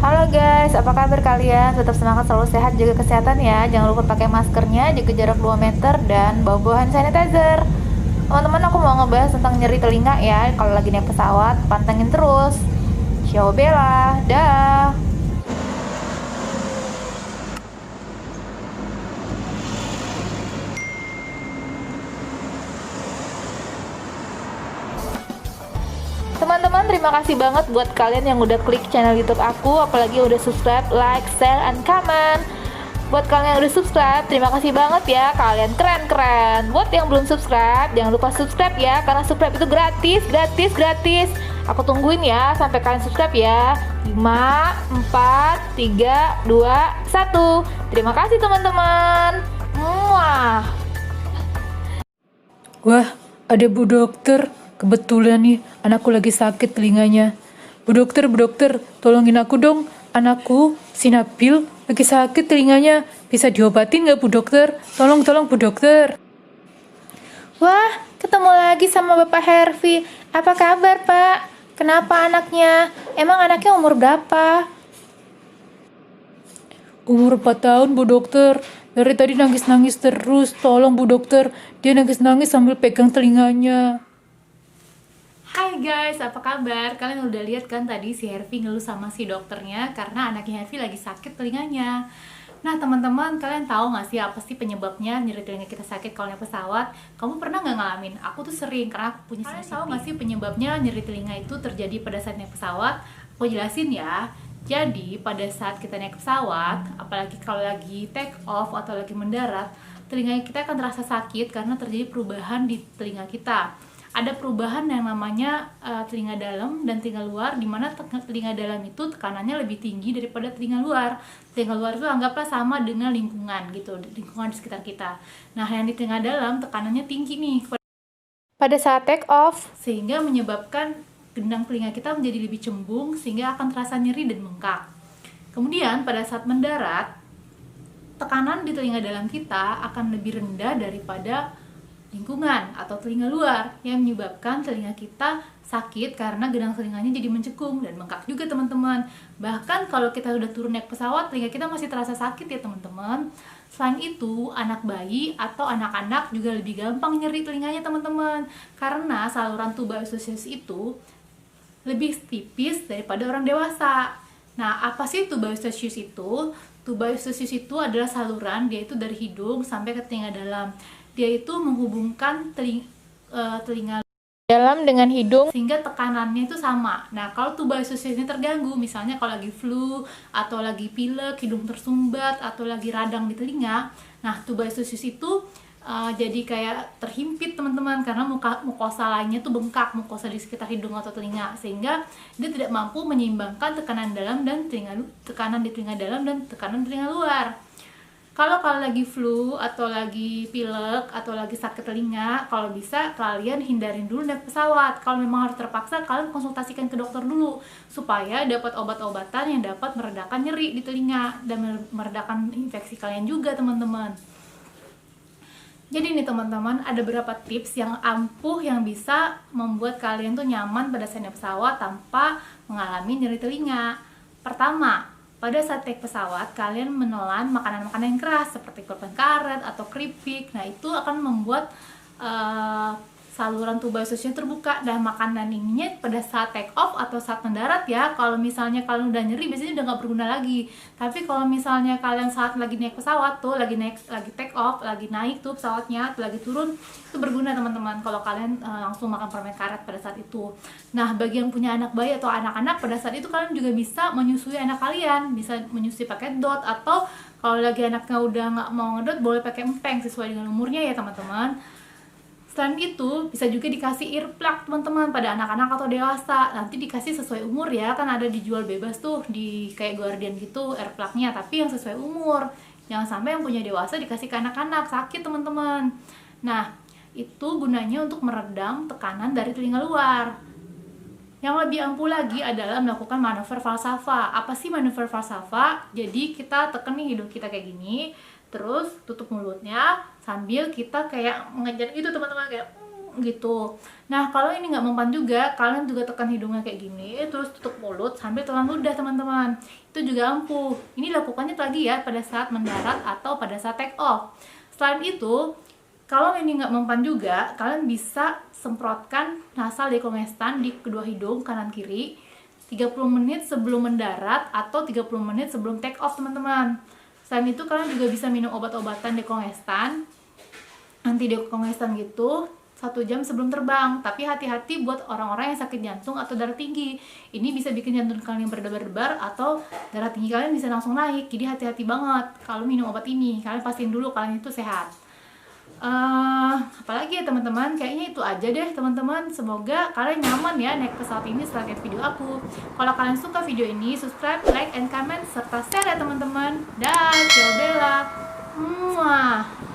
Halo guys, apa kabar kalian? Tetap semangat, selalu sehat, jaga kesehatan ya. Jangan lupa pakai maskernya, jaga jarak 2 meter, dan bawa hand sanitizer. Teman-teman, aku mau ngebahas tentang nyeri telinga ya. Kalau lagi naik pesawat, pantengin terus. Ciao Bella, dah. Teman-teman, terima kasih banget buat kalian yang udah klik channel YouTube aku, apalagi udah subscribe, like, share, and comment. Buat kalian yang udah subscribe, terima kasih banget ya, kalian keren-keren. Buat yang belum subscribe, jangan lupa subscribe ya, karena subscribe itu gratis, gratis, gratis. Aku tungguin ya sampai kalian subscribe ya. 5, 4, 3, 2, 1. Terima kasih teman-teman. Muah. Wah, ada Bu Dokter. Kebetulan nih, anakku lagi sakit telinganya. Bu Dokter, tolongin aku dong. Anakku, si Nabil, lagi sakit telinganya. Bisa diobatin nggak Bu Dokter? Tolong Bu Dokter. Wah, ketemu lagi sama Bapak Hervi. Apa kabar, Pak? Kenapa anaknya? Emang anaknya umur berapa? Umur 4 tahun Bu Dokter. Dari tadi nangis-nangis terus. Tolong Bu Dokter. Dia nangis-nangis sambil pegang telinganya. Hai guys, apa kabar? Kalian udah lihat kan tadi si Hervi ngeluh sama si dokternya karena anaknya Hervi lagi sakit telinganya. Nah teman-teman, kalian tahu nggak sih apa sih penyebabnya nyeri telinga kita sakit kalau naik pesawat? Kamu pernah nggak ngalamin? Aku tuh sering karena aku punya sensitif. Kalian tahu nggak sih penyebabnya nyeri telinga itu terjadi pada saat naik pesawat? Aku jelasin ya. Jadi pada saat kita naik pesawat, apalagi kalau lagi take off atau lagi mendarat, telinga kita akan terasa sakit karena terjadi perubahan di telinga kita. Ada perubahan yang namanya telinga dalam dan telinga luar, di mana telinga dalam itu tekanannya lebih tinggi daripada telinga luar. Telinga luar itu anggaplah sama dengan lingkungan gitu, lingkungan di sekitar kita. Nah, yang di telinga dalam tekanannya tinggi nih pada saat take off, sehingga menyebabkan gendang telinga kita menjadi lebih cembung, sehingga akan terasa nyeri dan bengkak. Kemudian pada saat mendarat, tekanan di telinga dalam kita akan lebih rendah daripada lingkungan atau telinga luar, yang menyebabkan telinga kita sakit karena gendang telinganya jadi mencekung dan bengkak juga teman-teman. Bahkan kalau kita udah turun naik pesawat, telinga kita masih terasa sakit ya teman-teman. Selain itu, anak bayi atau anak-anak juga lebih gampang nyeri telinganya teman-teman, karena saluran tuba eustachius itu lebih tipis daripada orang dewasa. Nah, apa sih tuba eustachius itu? Tuba eustachius itu adalah saluran, dia itu dari hidung sampai ke telinga dalam. Dia itu menghubungkan telinga dalam dengan hidung sehingga tekanannya itu sama. Nah, kalau tuba eustachius ini terganggu, misalnya kalau lagi flu atau lagi pilek, hidung tersumbat atau lagi radang di telinga, nah tuba eustachius itu jadi kayak terhimpit teman-teman, karena mukosa lainnya tuh bengkak, mukosa di sekitar hidung atau telinga, sehingga dia tidak mampu menyeimbangkan tekanan dalam dan tekanan di telinga dalam dan tekanan di telinga luar. Kalau lagi flu atau lagi pilek atau lagi sakit telinga, kalau bisa kalian hindarin dulu naik pesawat. Kalau memang harus terpaksa, kalian konsultasikan ke dokter dulu supaya dapat obat-obatan yang dapat meredakan nyeri di telinga dan meredakan infeksi kalian juga teman-teman. Jadi nih teman-teman, ada beberapa tips yang ampuh yang bisa membuat kalian tuh nyaman pada saat naik pesawat tanpa mengalami nyeri telinga. Pertama, pada saat naik pesawat, kalian menelan makanan-makanan yang keras seperti permen karet atau keripik. Nah, itu akan membuat saluran tuba eustachiusnya terbuka, dan makanan ininya pada saat take off atau saat mendarat ya. Kalau misalnya kalian udah nyeri, biasanya udah nggak berguna lagi. Tapi kalau misalnya kalian saat lagi naik pesawat tuh, lagi take off, lagi naik tuh pesawatnya, lagi turun, itu berguna teman-teman kalau kalian langsung makan permen karet pada saat itu. Nah, bagi yang punya anak bayi atau anak-anak, pada saat itu kalian juga bisa menyusui anak kalian, bisa menyusui pakai dot, atau kalau lagi anaknya udah nggak mau ngedot, boleh pakai empeng sesuai dengan umurnya ya teman-teman. Selain itu, bisa juga dikasih earplug teman-teman pada anak-anak atau dewasa. Nanti dikasih sesuai umur ya, kan ada dijual bebas tuh di kayak Guardian gitu earplugnya, tapi yang sesuai umur. Jangan sampai yang punya dewasa dikasih ke anak-anak, sakit teman-teman. Nah, itu gunanya untuk meredam tekanan dari telinga luar. Yang lebih ampuh lagi adalah melakukan manuver falsafa. Apa sih manuver falsafa? Jadi kita tekan nih hidung kita kayak gini, terus tutup mulutnya sambil kita kayak mengejar gitu teman-teman, kayak gitu. Nah kalau ini nggak mempan juga, kalian juga tekan hidungnya kayak gini, terus tutup mulut sambil telan ludah teman-teman. Itu juga ampuh. Ini lakukannya lagi ya pada saat mendarat atau pada saat take off. Selain itu, kalau ini nggak mempan juga, kalian bisa semprotkan nasal dekongestan di kedua hidung kanan kiri 30 menit sebelum mendarat atau 30 menit sebelum take off teman-teman. Selain itu kalian juga bisa minum obat-obatan dekongestan, anti dekongestan gitu 1 jam sebelum terbang. Tapi hati-hati buat orang-orang yang sakit jantung atau darah tinggi. Ini bisa bikin jantung kalian berdebar-debar atau darah tinggi kalian bisa langsung naik. Jadi hati-hati banget kalau minum obat ini. Kalian pastiin dulu kalian itu sehat. Apalagi ya teman-teman, kayaknya itu aja deh teman-teman. Semoga kalian nyaman ya naik pesawat ini setelah lihat video aku. Kalau kalian suka video ini, subscribe, like, and comment serta share ya teman-teman. Dah, ciao Bella. Muah.